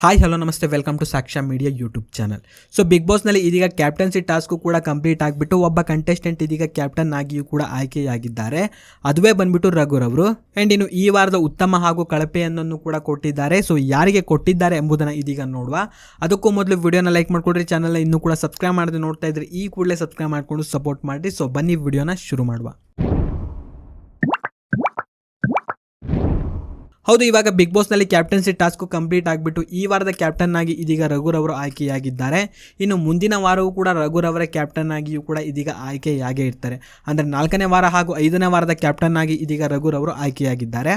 Hi hello ನಮಸ್ತೆ, welcome to Sakshya media YouTube channel. So big ಬಾಸ್ನಲ್ಲಿ ಇದೀಗ ಕ್ಯಾಪ್ಟನ್ಸಿ ಟಾಸ್ಕು ಕೂಡ ಕಂಪ್ಲೀಟ್ ಆಗಿಬಿಟ್ಟು ಒಬ್ಬ ಕಂಟೆಸ್ಟೆಂಟ್ ಇದೀಗ ಕ್ಯಾಪ್ಟನ್ ಆಗಿಯೂ ಕೂಡ ಆಯ್ಕೆಯಾಗಿದ್ದಾರೆ. ಅದುವೇ ಬಂದ್ಬಿಟ್ಟು ರಘುರವರು. ಆ್ಯಂಡ್ ಇನ್ನು ಈ ವಾರದ ಉತ್ತಮ ಹಾಗೂ ಕಳಪೆಯನ್ನು ಕೂಡ ಕೊಟ್ಟಿದ್ದಾರೆ. ಸೊ ಯಾರಿಗೆ ಕೊಟ್ಟಿದ್ದಾರೆ ಎಂಬುದನ್ನು ಇದೀಗ ನೋಡುವ. ಅದಕ್ಕೂ ಮೊದಲು ವಿಡಿಯೋನ ಲೈಕ್ ಮಾಡ್ಕೊಡ್ರಿ, ಚಾನಲ್ನ ಇನ್ನೂ ಕೂಡ ಸಬ್ಸ್ಕ್ರೈಬ್ ಮಾಡದೆ ನೋಡ್ತಾ ಇದ್ರೆ ಈ ಕೂಡಲೇ ಸಬ್ಸ್ಕ್ರೈಬ್ ಮಾಡಿಕೊಂಡು ಸಪೋರ್ಟ್ ಮಾಡಿ. ಸೊ ಬನ್ನಿ ವಿಡಿಯೋನ ಶುರು ಮಾಡುವ. ಹೌದು, ಇವಾಗ ಬಿಗ್ ಬಾಸ್ನಲ್ಲಿ ಕ್ಯಾಪ್ಟನ್ಸಿ ಟಾಸ್ಕು ಕಂಪ್ಲೀಟ್ ಆಗಿಬಿಟ್ಟು ಈ ವಾರದ ಕ್ಯಾಪ್ಟನ್ ಆಗಿ ಇದೀಗ ರಘುರವರು ಆಯ್ಕೆಯಾಗಿದ್ದಾರೆ. ಇನ್ನು ಮುಂದಿನ ವಾರವೂ ಕೂಡ ರಘುರವರೇ ಕ್ಯಾಪ್ಟನ್ ಆಗಿಯೂ ಕೂಡ ಇದೀಗ ಆಯ್ಕೆಯಾಗೇ ಇರ್ತಾರೆ. ಅಂದರೆ 4ನೇ ವಾರ ಹಾಗೂ 5ನೇ ವಾರದ ಕ್ಯಾಪ್ಟನ್ ಆಗಿ ಇದೀಗ ರಘುರವರು ಆಯ್ಕೆಯಾಗಿದ್ದಾರೆ.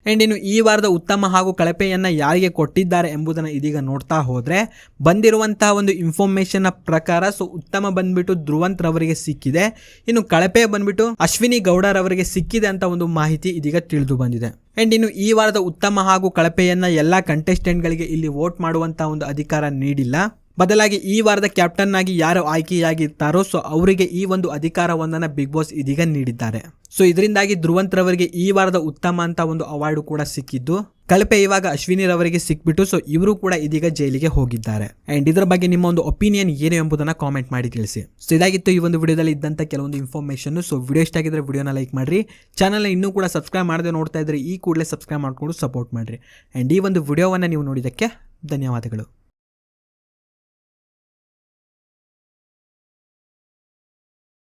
ಆ್ಯಂಡ್ ಇನ್ನು ಈ ವಾರದ ಉತ್ತಮ ಹಾಗೂ ಕಳಪೆಯನ್ನು ಯಾರಿಗೆ ಕೊಟ್ಟಿದ್ದಾರೆ ಎಂಬುದನ್ನು ಇದೀಗ ನೋಡ್ತಾ ಹೋದರೆ ಬಂದಿರುವಂತಹ ಒಂದು ಇನ್ಫಾರ್ಮೇಷನ್ನ ಪ್ರಕಾರ ಸೊ ಉತ್ತಮ ಬಂದ್ಬಿಟ್ಟು ಧ್ರುವಂತ್ ರವರಿಗೆ ಸಿಕ್ಕಿದೆ. ಇನ್ನು ಕಳಪೆ ಬಂದ್ಬಿಟ್ಟು ಅಶ್ವಿನಿ ಗೌಡರವರಿಗೆ ಸಿಕ್ಕಿದೆ ಅಂತ ಒಂದು ಮಾಹಿತಿ ಇದೀಗ ತಿಳಿದು ಬಂದಿದೆ. ಆ್ಯಂಡ್ ಇನ್ನು ಈ ವಾರದ ಉತ್ತಮ ಹಾಗೂ ಕಳಪೆಯನ್ನು ಎಲ್ಲ ಕಂಟೆಸ್ಟೆಂಟ್ಗಳಿಗೆ ಇಲ್ಲಿ ವೋಟ್ ಮಾಡುವಂಥ ಒಂದು ಅಧಿಕಾರ ನೀಡಿಲ್ಲ. ಬದಲಾಗಿ ಈ ವಾರದ ಕ್ಯಾಪ್ಟನ್ ಆಗಿ ಯಾರು ಆಯ್ಕೆಯಾಗಿರ್ತಾರೋ ಸೊ ಅವರಿಗೆ ಈ ಒಂದು ಅಧಿಕಾರವೊಂದನ್ನು ಬಿಗ್ ಬಾಸ್ ಇದೀಗ ನೀಡಿದ್ದಾರೆ. ಸೊ ಇದರಿಂದಾಗಿ ಧ್ರುವಂತ್ ರವರಿಗೆ ಈ ವಾರದ ಉತ್ತಮ ಅಂತ ಒಂದು ಅವಾರ್ಡು ಕೂಡ ಸಿಕ್ಕಿದ್ದು, ಕಳಪೆ ಇವಾಗ ಅಶ್ವಿನಿ ರವರಿಗೆ ಸಿಕ್ಬಿಟ್ಟು ಸೊ ಇವರು ಕೂಡ ಇದೀಗ ಜೈಲಿಗೆ ಹೋಗಿದ್ದಾರೆ. ಅಂಡ್ ಇದರ ಬಗ್ಗೆ ನಿಮ್ಮ ಒಂದು ಒಪಿನಿಯನ್ ಏನು ಎಂಬುದನ್ನು ಕಾಮೆಂಟ್ ಮಾಡಿ ತಿಳಿಸಿ. ಸೊ ಇದಾಗಿತ್ತು ಈ ಒಂದು ವಿಡಿಯೋದಲ್ಲಿ ಇದ್ದಂಥ ಕೆಲವೊಂದು ಇನ್ಫಾರ್ಮೇಷನ್. ಸೊ ವಿಡಿಯೋ ಇಷ್ಟ ಆಗಿದ್ರೆ ವಿಡಿಯೋನ ಲೈಕ್ ಮಾಡಿರಿ, ಚಾನಲ್ನ ಇನ್ನೂ ಕೂಡ ಸಬ್ಸ್ಕ್ರೈಬ್ ಮಾಡದೆ ನೋಡ್ತಾ ಇದ್ರೆ ಈ ಕೂಡಲೇ ಸಬ್ಸ್ಕ್ರೈಬ್ ಮಾಡ್ಕೊಂಡು ಸಪೋರ್ಟ್ ಮಾಡಿರಿ. ಅಂಡ್ ಈ ಒಂದು ವಿಡಿಯೋವನ್ನು ನೀವು ನೋಡಿದ್ದಕ್ಕೆ ಧನ್ಯವಾದಗಳು.